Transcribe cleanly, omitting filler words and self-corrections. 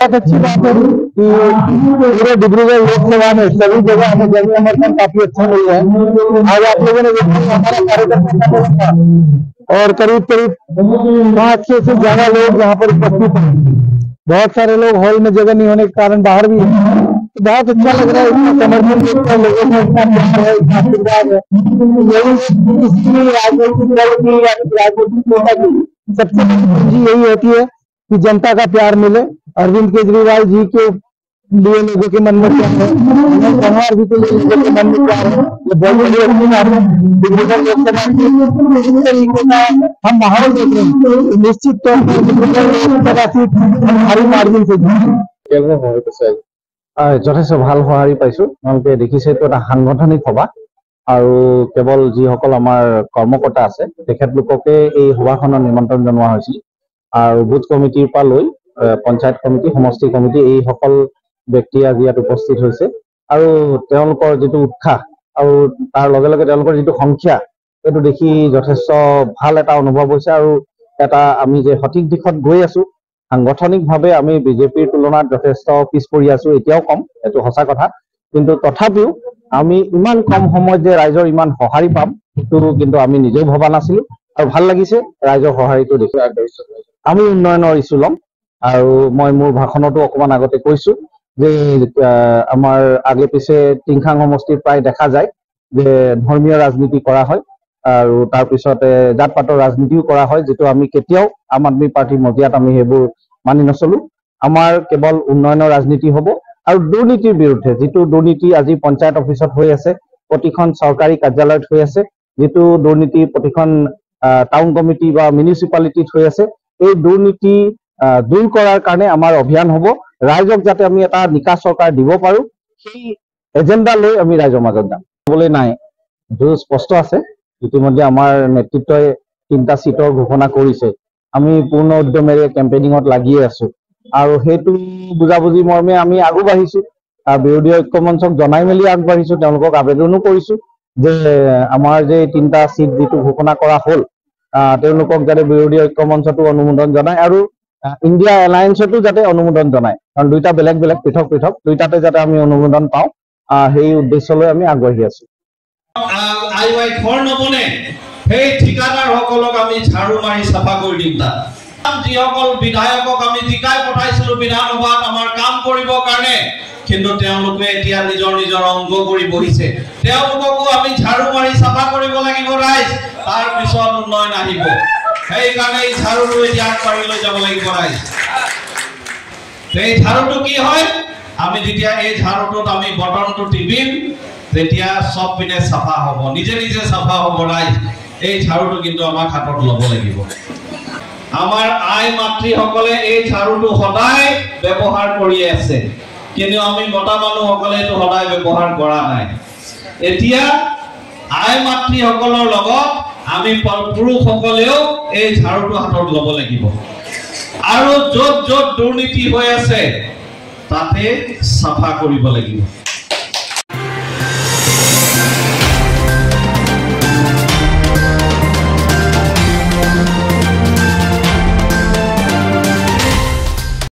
बहुत अच्छी बात है कि पूरे डिब्रूगढ़ लोकसभा में सभी जगह हमें जन समर्थन काफी अच्छा मिल रहा है। आज आप लोगों ने देखा हमारा कार्यकर्ता था और करीब करीब 500 से ज्यादा लोग यहाँ पर उपस्थित हैं। बहुत सारे लोग हॉल में जगह नहीं होने के कारण बाहर भी हैं। तो बहुत अच्छा लग रहा है, इतना समर्थन देखकर लोगों में इतना प्यार है, इतना आशीर्वाद है। यही राजनीतिक दल की या राजनीतिक नेता की सबसे बड़ी पूंजी यही होती है कि जनता का प्यार मिले। अरविंद केजरीवाल जी के लिए लोगों के मन में प्यार है, जवाहर जी के लिए लोगों के मन में प्यार है। ये बहुत बड़ी अच्छी बात है। डिब्रूगढ़ लोकसभा इस तरीके का हम माहौल देख रहे हैं, निश्चित तौर पर डिब्रूगढ़ लोकसभा सीट भारी मार्जिन से जीतेगी। যথেষ্ট ভাল সঁহাৰি পাইছো। তোমালোকে দেখিছে এইটো এটা সাংগঠনিক সভা আৰু কেৱল যিসকল আমাৰ কৰ্মকৰ্তা আছে তেখেতলোককে এই সভাখনত নিমন্ত্ৰণ জনোৱা হৈছিল আৰু বুথ কমিটিৰ পৰা লৈ পঞ্চায়ত কমিটি সমষ্টি কমিটি এই সকল ব্যক্তি আজি ইয়াত উপস্থিত হৈছে আৰু তেওঁলোকৰ যিটো উৎসাহ আৰু তাৰ লগে লগে তেওঁলোকৰ যিটো সংখ্যা এইটো দেখি যথেষ্ট ভাল এটা অনুভৱ হৈছে আৰু এটা আমি যে সঠিক দিশত গৈ আছো। সাংগঠনিকভাৱে আমি বিজেপিৰ তুলনাত যথেষ্ট পিছ পৰি আছো, এতিয়াও কম, এইটো সঁচা কথা। কিন্তু তথাপিও আমি ইমান কম সময়ত যে ৰাইজৰ ইমান সঁহাৰি পাম সেইটো কিন্তু আমি নিজেও ভবা নাছিলো আৰু ভাল লাগিছে ৰাইজৰ সঁহাৰিটো দেখি। আমি উন্নয়নৰ ইছ্যু ল'ম আৰু মই মোৰ ভাষণতো অকণমান আগতে কৈছো যে আমাৰ আগে পিছে টিংখাং সমষ্টিত প্ৰায় দেখা যায় যে ধৰ্মীয় ৰাজনীতি কৰা হয় আৰু তাৰপিছতে জাত পাতৰ ৰাজনীতিও কৰা হয়, যিটো আমি কেতিয়াও আম আদমি পাৰ্টিৰ মজিয়াত আমি সেইবোৰ মানি নচলো। আমাৰ কেৱল উন্নয়নৰ ৰাজনীতি হ'ব আৰু দুৰ্নীতিৰ বিৰুদ্ধে যিটো দুৰ্নীতি আজি পঞ্চায়ত অফিচত হৈ আছে, প্ৰতিখন চৰকাৰী কাৰ্যালয়ত হৈ আছে, যিটো দুৰ্নীতি প্ৰতিখন টাউন কমিটি বা মিউনিচিপালিটিত হৈ আছে, এই দুৰ্নীতি দূৰ কৰাৰ কাৰণে আমাৰ অভিযান হ'ব। ৰাইজক যাতে আমি এটা নিকা চৰকাৰ দিব পাৰো সেই এজেণ্ডা লৈ আমি ৰাইজৰ মাজত যাম। ক'বলৈ নাই, এইটো স্পষ্ট আছে। ইতিমধ্যে আমাৰ নেতৃত্বই 3টা সিটৰ ঘোষণা কৰিছে। আমি পূৰ্ণ উদ্যমেৰে কেম্পেইনিঙত লাগিয়ে আছো আৰু সেইটো বুজাবুজি মৰ্মে আমি আগবাঢ়িছো। বিৰোধী ঐক্য মঞ্চক জনাই মেলি আগবাঢ়িছো, তেওঁলোকক আবেদনো কৰিছো যে আমাৰ যে 3টা সিট যিটো ঘোষণা কৰা হ'ল তেওঁলোকক যাতে বিৰোধী ঐক্য মঞ্চতো অনুমোদন জনায় আৰু ইণ্ডিয়া এলায়েন্সতো যাতে অনুমোদন জনায়, কাৰণ দুইটা বেলেগ বেলেগ পৃথক পৃথক, দুইটাতে যাতে আমি অনুমোদন পাওঁ সেই উদ্দেশ্যলৈ আমি আগবাঢ়ি আছো। আইৱাই ঘৰ নবনে সেই ঠিকাদাৰসকলক আমি ঝাড়ু মাৰি চাফা কৰি দিম। তাত যিসকল বিধায়কক আমি টিকাই পঠাইছিলো বিধানসভাত আমাৰ কাম কৰিবৰ কাৰণে, কিন্তু তেওঁলোকে এতিয়া নিজৰ নিজৰ অংগ কৰি বহিছে। তেওঁলোককো আমি ঝাড়ু মাৰি চাফা কৰিব লাগিব ৰাইজ, তাৰ পিছত উন্নয়ন আহিব। সেইকাৰণে এই ঝাড়ুটো এতিয়া আগবাঢ়ি লৈ যাব লাগিব ৰাইজ। এই ঝাড়ুটো কি হয়, আমি যেতিয়া এই ঝাড়ুটোত আমি বটনটো টিপিম তেতিয়া সব পিনে চাফা হ'ব, নিজে নিজে চাফা হ'ব ৰাইজ। এই ঝাড়ুটো কিন্তু আমাক হাতত ল'ব লাগিব। আমাৰ আই মাতৃসকলে এই ঝাড়ুটো সদায় ব্যৱহাৰ কৰি আছে, কিন্তু আমি মতা মানুহসকলে এইটো সদায় ব্যৱহাৰ কৰা নাই। এতিয়া আই মাতৃসকলৰ লগত আমি পুৰুষসকলেও এই ঝাড়ুটো হাতত ল'ব লাগিব আৰু য'ত য'ত দুৰ্নীতি হৈ আছে তাতে চাফা কৰিব লাগিব।